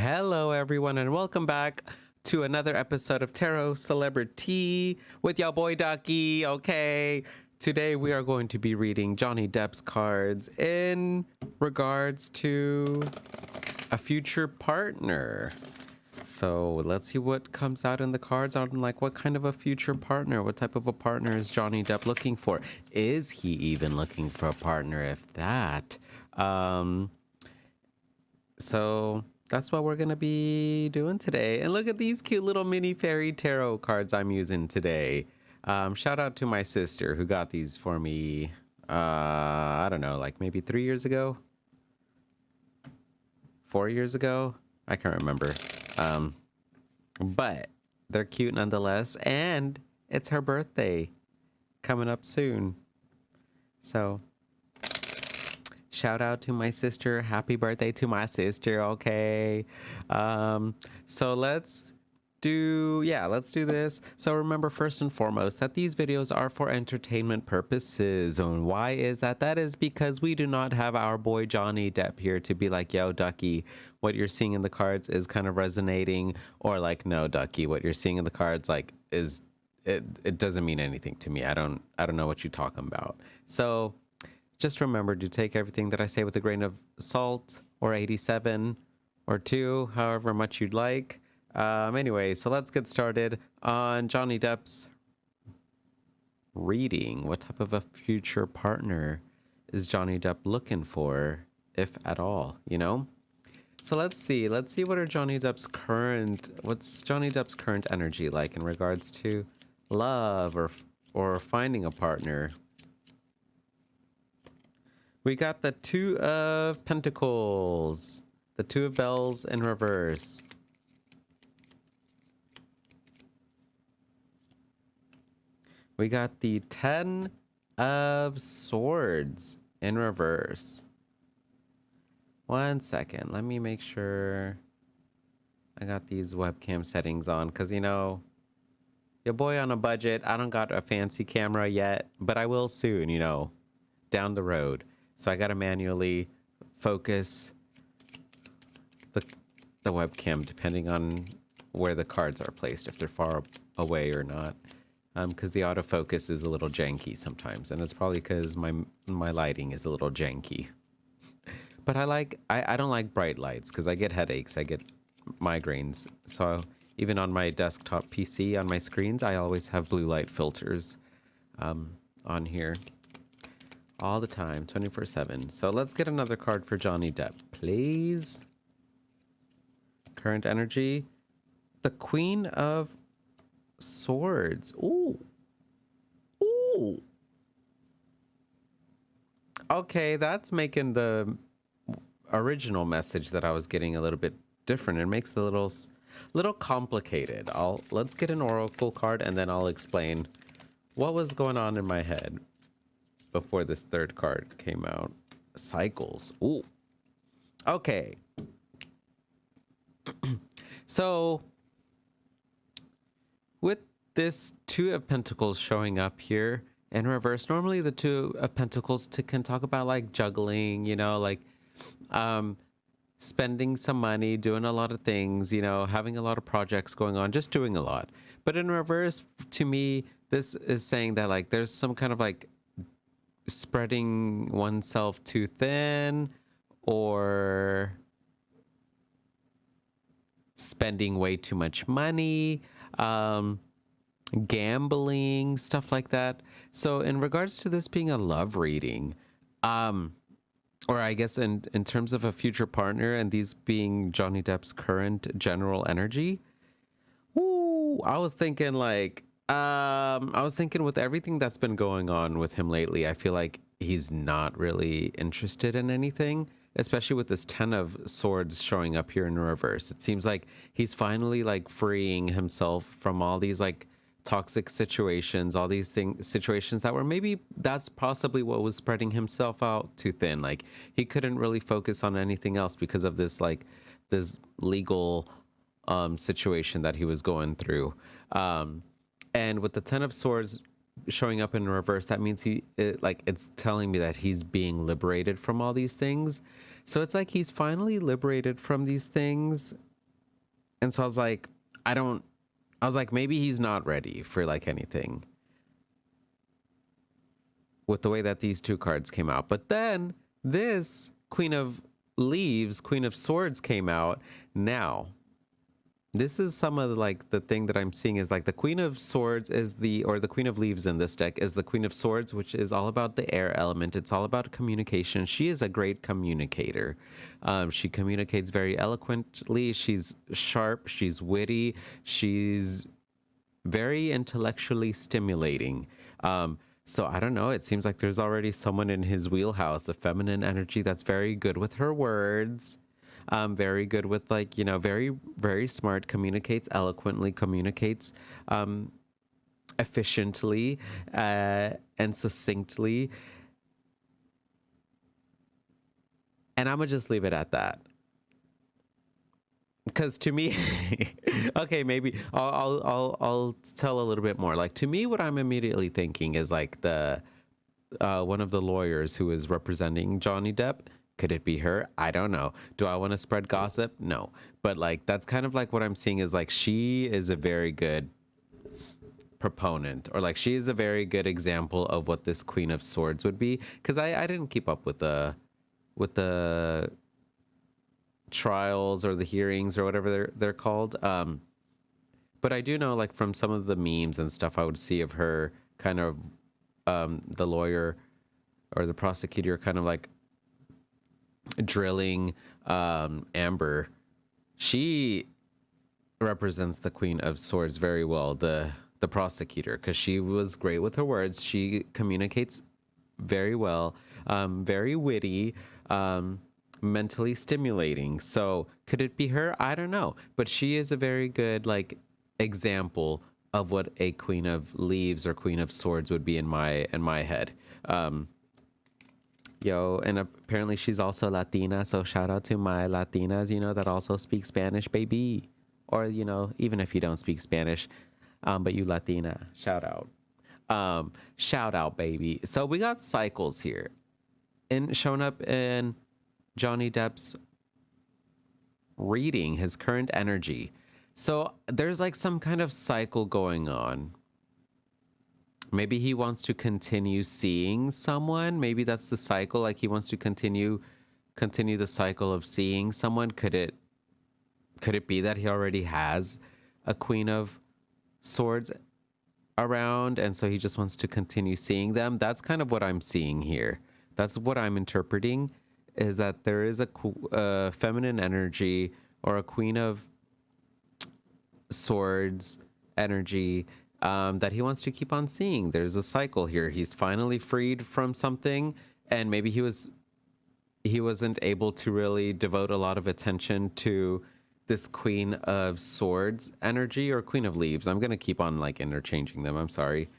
Hello, everyone, and welcome back to another episode of Tarot CelebriTEA with your boy Ducky. Okay, today we are going to be reading Johnny Depp's cards in regards to a future partner. So let's see what comes out in the cards on like what kind of a future partner, what type of a partner is Johnny Depp looking for? Is he even looking for a partner? If that, so that's what we're going to be doing today. And look at these cute little mini fairy tarot cards I'm using today. Shout out to my sister who got these for me, I don't know, like maybe 3 years ago? 4 years ago? I can't remember. But they're cute nonetheless. And it's her birthday coming up soon. So shout out to my sister. Happy birthday to my sister. Okay. So let's do this. So remember, first and foremost, that these videos are for entertainment purposes. And why is that? That is because we do not have our boy Johnny Depp here to be like, yo, Ducky, what you're seeing in the cards is kind of resonating, or like, no, Ducky, what you're seeing in the cards like is it doesn't mean anything to me. I don't know what you're talking about. So just remember to take everything that I say with a grain of salt, or 87 or 2, however much you'd like. Anyway, so let's get started on Johnny Depp's reading. What type of a future partner is Johnny Depp looking for, if at all, you know? So let's see what's Johnny Depp's current energy like in regards to love or finding a partner. We got the Two of Pentacles, the Two of Bells in reverse. We got the Ten of Swords in reverse. 1 second, let me make sure I got these webcam settings on, because, you know, your boy on a budget. I don't got a fancy camera yet, but I will soon, you know, down the road. So I got to manually focus the webcam depending on where the cards are placed, if they're far away or not. Because the autofocus is a little janky sometimes, and it's probably because my lighting is a little janky. But I don't like bright lights because I get headaches, I get migraines. So even on my desktop PC, on my screens, I always have blue light filters on here all the time, 24/7. So let's get another card for Johnny Depp, please. Current energy, the Queen of Swords. Ooh. Okay, that's making the original message that I was getting a little bit different. It makes it a little complicated. Let's get an oracle card, and then I'll explain what was going on in my head before this third card came out. Cycles. Ooh. Okay. So with this Two of Pentacles showing up here in reverse, normally the Two of Pentacles can talk about like juggling, you know, like spending some money, doing a lot of things, you know, having a lot of projects going on, just doing a lot. But in reverse, to me, this is saying that like there's some kind of like spreading oneself too thin, or spending way too much money, gambling, stuff like that. So in regards to this being a love reading, or I guess in terms of a future partner, and these being Johnny Depp's current general energy, I was thinking with everything that's been going on with him lately, I feel like he's not really interested in anything, especially with this Ten of Swords showing up here in reverse. It seems like he's finally like freeing himself from all these like toxic situations, all these situations that were, maybe that's possibly what was spreading himself out too thin. Like he couldn't really focus on anything else because of this legal situation that he was going through. And with the Ten of Swords showing up in reverse, that means it's telling me that he's being liberated from all these things. So it's like he's finally liberated from these things, And so I was like, I was like, maybe he's not ready for like anything with the way that these two cards came out. But then this Queen of Leaves, Queen of Swords came out. Now, this is some of like the thing that I'm seeing is like the Queen of Swords is or the Queen of Leaves in this deck is the Queen of Swords, which is all about the air element. It's all about communication. She is a great communicator. She communicates very eloquently. She's sharp. She's witty. She's very intellectually stimulating. So I don't know. It seems like there's already someone in his wheelhouse, a feminine energy that's very good with her words, very good with like, you know, very, very smart, communicates eloquently, communicates efficiently and succinctly. And I'm gonna just leave it at that. Because to me, okay, maybe I'll tell a little bit more. Like to me, what I'm immediately thinking is like the one of the lawyers who is representing Johnny Depp. Could it be her? I don't know. Do I want to spread gossip? No. But like that's kind of like what I'm seeing is like she is a very good proponent, or like she is a very good example of what this Queen of Swords would be. Because I didn't keep up with the trials or the hearings or whatever they're called. But I do know like from some of the memes and stuff I would see of her kind of the lawyer or the prosecutor kind of like drilling Amber. She represents the Queen of Swords very well, the prosecutor, because she was great with her words. She communicates very well, very witty, mentally stimulating. So could it be her? I don't know, but she is a very good like example of what a Queen of Leaves or Queen of Swords would be in my head. Yo, and apparently she's also Latina, so shout out to my Latinas, you know, that also speak Spanish, baby. Or, you know, even if you don't speak Spanish, but you Latina, shout out. Shout out, baby. So we got cycles here. And showing up in Johnny Depp's reading, his current energy. So there's like some kind of cycle going on. Maybe he wants to continue seeing someone. Maybe that's the cycle. Like he wants to continue the cycle of seeing someone. Could it be that he already has a Queen of Swords around and so he just wants to continue seeing them? That's kind of what I'm seeing here. That's what I'm interpreting, is that there is a feminine energy or a Queen of Swords energy that he wants to keep on seeing. There's a cycle here. He's finally freed from something, and maybe he wasn't able to really devote a lot of attention to this Queen of Swords energy or Queen of Leaves. I'm gonna keep on like interchanging them. I'm sorry.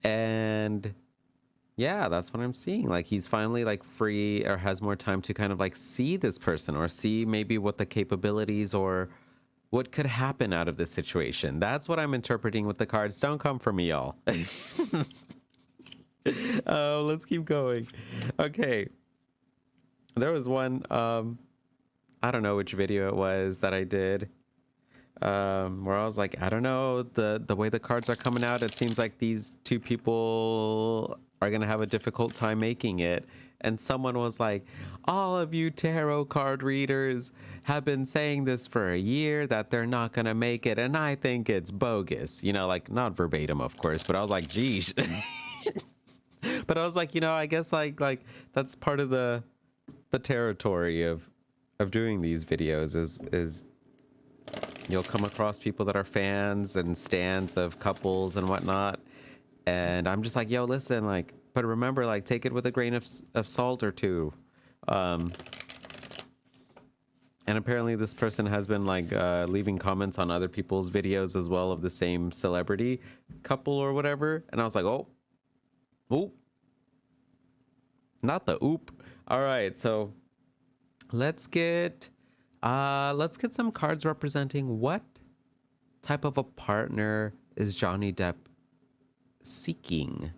And yeah, that's what I'm seeing. Like he's finally like free or has more time to kind of like see this person or see maybe what the capabilities or what could happen out of this situation. That's what I'm interpreting with the cards. Don't come for me, y'all. Let's keep going. Okay. There was one, I don't know which video it was that I did, where I was like, I don't know, the way the cards are coming out, it seems like these two people are gonna have a difficult time making it. And someone was like, all of you tarot card readers have been saying this for a year, that they're not gonna make it, and I think it's bogus. You know, like not verbatim, of course, but I was like, geez. But I was like, you know, I guess like that's part of the territory of doing these videos is you'll come across people that are fans and stans of couples and whatnot, and I'm just like, yo, listen, like, but remember, like, take it with a grain of salt or two. And apparently this person has been like leaving comments on other people's videos as well of the same celebrity couple or whatever, and I was like, oh, oop, not the oop. All right, so let's get some cards representing what type of a partner is Johnny Depp seeking,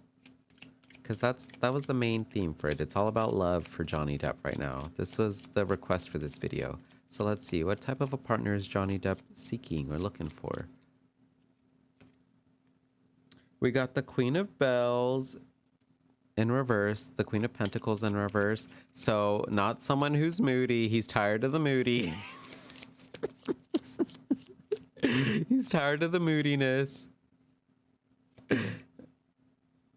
because that was the main theme for it. It's all about love for Johnny Depp right now. This was the request for this video. So let's see. What type of a partner is Johnny Depp seeking or looking for? We got the Queen of Bells in reverse, the Queen of Pentacles in reverse. So not someone who's moody. He's tired of the moody. He's tired of the moodiness.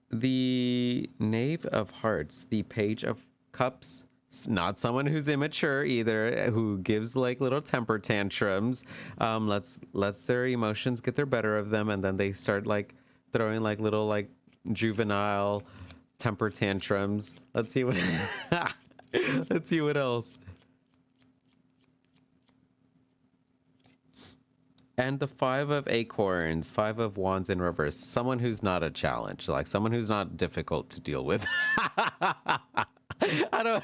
The Knave of Hearts, the Page of Cups. Not someone who's immature either, who gives like little temper tantrums. Lets their emotions get the better of them, and then they start like throwing like little like juvenile temper tantrums. Let's see what let's see what else. And the Five of Acorns, Five of Wands in reverse. Someone who's not a challenge, like someone who's not difficult to deal with. I don't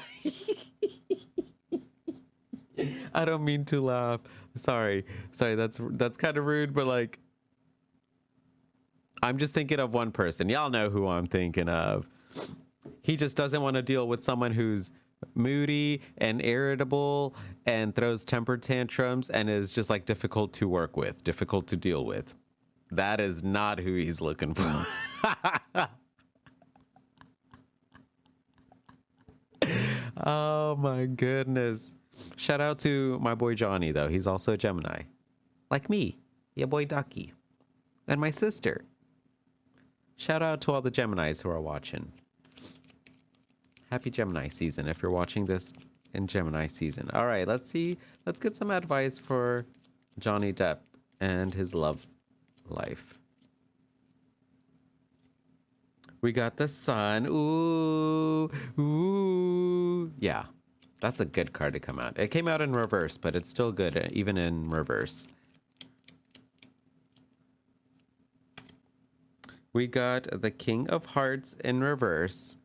I don't mean to laugh. Sorry. That's kind of rude, but like I'm just thinking of one person. Y'all know who I'm thinking of. He just doesn't want to deal with someone who's moody and irritable and throws temper tantrums and is just like difficult to work with, difficult to deal with. That is not who he's looking for. Oh my goodness. Shout out to my boy Johnny, though. He's also a Gemini. Like me, your boy Ducky. And my sister. Shout out to all the Geminis who are watching. Happy Gemini season if you're watching this in Gemini season. All right, let's see. Let's get some advice for Johnny Depp and his love life. We got the Sun. Ooh, ooh. Yeah, that's a good card to come out. It came out in reverse, but it's still good, even in reverse. We got the King of Hearts in reverse.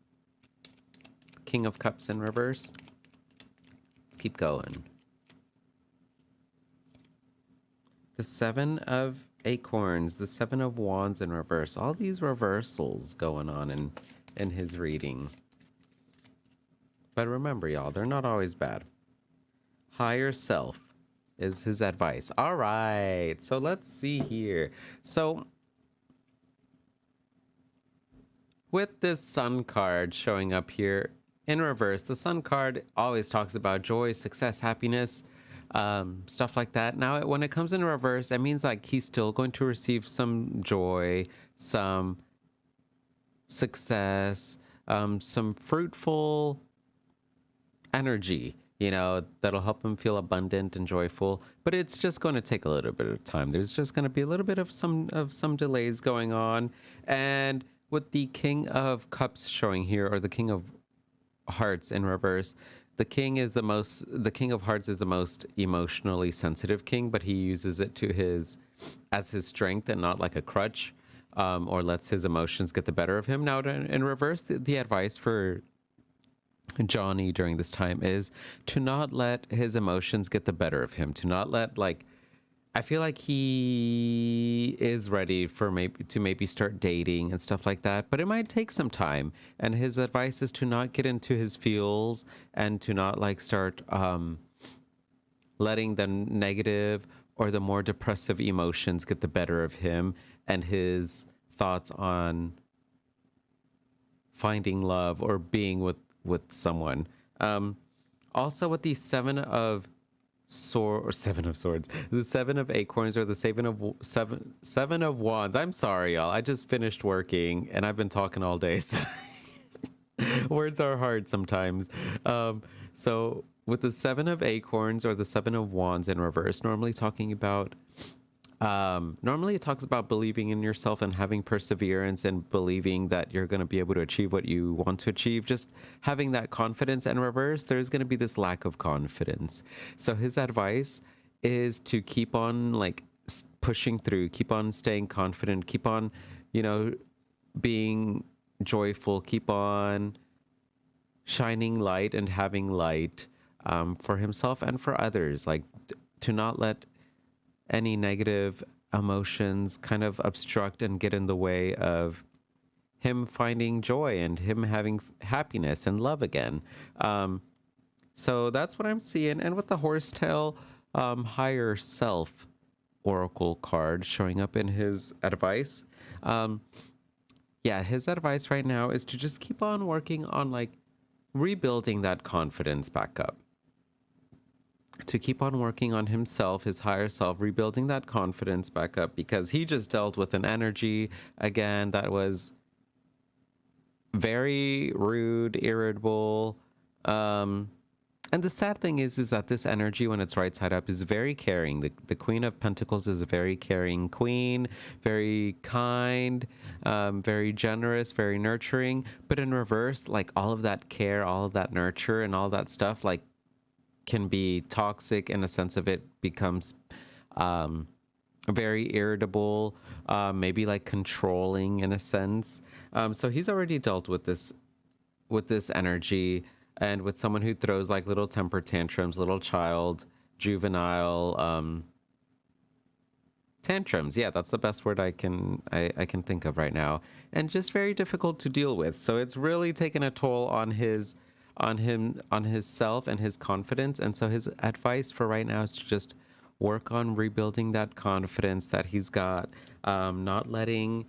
King of Cups in reverse. Let's keep going. The Seven of Acorns, the Seven of Wands in reverse. All these reversals going on in his reading. But remember, y'all, they're not always bad. Higher self is his advice. All right, so let's see here. So with this Sun card showing up here in reverse, the Sun card always talks about joy, success, happiness, stuff like that. Now, when it comes in reverse, it means like he's still going to receive some joy, some success, some fruitful energy, you know, that'll help him feel abundant and joyful. But it's just going to take a little bit of time. There's just going to be a little bit of some delays going on. And with the King of Cups showing here, or the King of Hearts in reverse, the King of Hearts is the most emotionally sensitive king, but he uses it as his strength and not like a crutch, or lets his emotions get the better of him. Now, in reverse, the advice for Johnny during this time is to not let his emotions get the better of him, to not let, like, I feel like he is ready for maybe start dating and stuff like that, but it might take some time. And his advice is to not get into his feels and to not like start letting the negative or the more depressive emotions get the better of him and his thoughts on finding love or being with someone. Also with the Seven of Swords, the Seven of Acorns, or the Seven of Wands. I'm sorry, y'all. I just finished working and I've been talking all day. So words are hard sometimes. So with the Seven of Acorns or the Seven of Wands in reverse, normally it talks about believing in yourself and having perseverance and believing that you're going to be able to achieve what you want to achieve. Just having that confidence. In reverse, there's going to be this lack of confidence. So his advice is to keep on like pushing through, keep on staying confident, keep on, being joyful, keep on shining light and having light for himself and for others. Like to not let any negative emotions kind of obstruct and get in the way of him finding joy and him having happiness and love again. So that's what I'm seeing. And with the horsetail higher self oracle card showing up in his advice, um, yeah, his advice right now is to just keep on working on like rebuilding that confidence back up. To keep on working on himself, his higher self, rebuilding that confidence back up, because he just dealt with an energy again that was very rude, irritable. Um, and the sad thing is that this energy, when it's right side up, is very caring. The Queen of Pentacles is a very caring queen, very kind, very generous, very nurturing. But in reverse, like all of that care, all of that nurture, and all that stuff, like can be toxic in a sense of it becomes um, very irritable, maybe like controlling in a sense. So he's already dealt with this energy, and with someone who throws like little temper tantrums, little child, juvenile tantrums. Yeah, that's the best word I can think of right now, and just very difficult to deal with. So it's really taken a toll on his self and his confidence. And so his advice for right now is to just work on rebuilding that confidence that he's got, not letting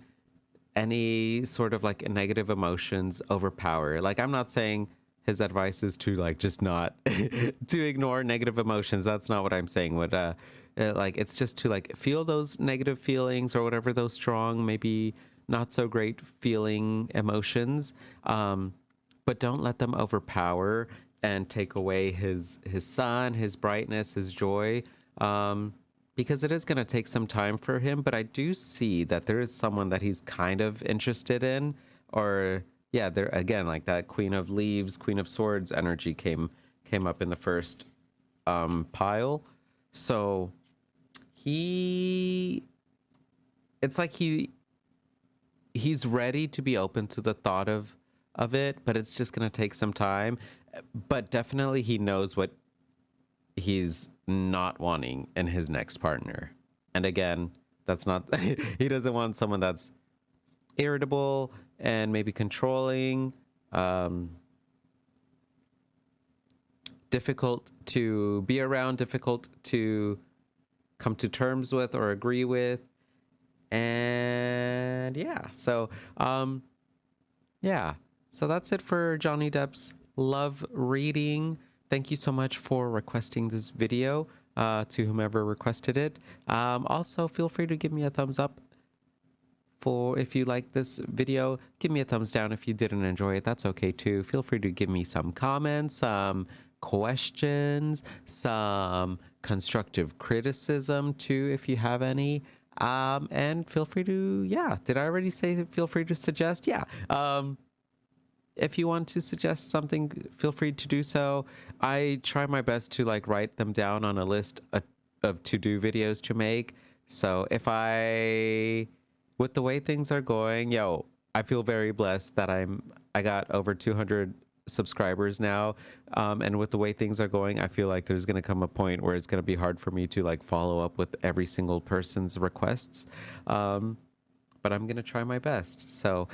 any sort of like negative emotions overpower. Like, I'm not saying his advice is to like just not to ignore negative emotions. That's not what I'm saying. Like, it's just to like feel those negative feelings or whatever, those strong, maybe not so great feeling emotions, but don't let them overpower and take away his sun, his brightness, his joy. Because it is going to take some time for him, but I do see that there is someone that he's kind of interested in, or yeah, there again, like that Queen of Leaves, Queen of Swords energy came up in the first pile. So he, it's like he's ready to be open to the thought of it, but it's just going to take some time. But definitely he knows what he's not wanting in his next partner. And again, that's not he doesn't want someone that's irritable and maybe controlling, difficult to be around, difficult to come to terms with or agree with. And yeah, so yeah, so that's it for Johnny Depp's love reading. Thank you so much for requesting this video, to whomever requested it. Also, feel free to give me a thumbs up for if you like this video. Give me a thumbs down if you didn't enjoy it. That's okay too. Feel free to give me some comments, some questions, some constructive criticism too, if you have any. And feel free to, yeah, did I already say feel free to suggest? Yeah. If you want to suggest something, feel free to do so. I try my best to like write them down on a list of to-do videos to make. So if with the way things are going, I feel very blessed that I got over 200 subscribers now. And with the way things are going, I feel like there's going to come a point where it's going to be hard for me to like follow up with every single person's requests. But I'm going to try my best. So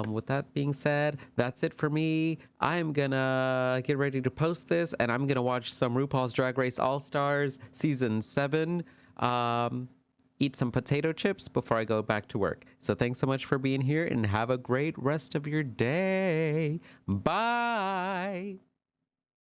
with that being said, that's it for me. I'm going to get ready to post this, and I'm going to watch some RuPaul's Drag Race All-Stars Season 7. Eat some potato chips before I go back to work. So thanks so much for being here, and have a great rest of your day. Bye.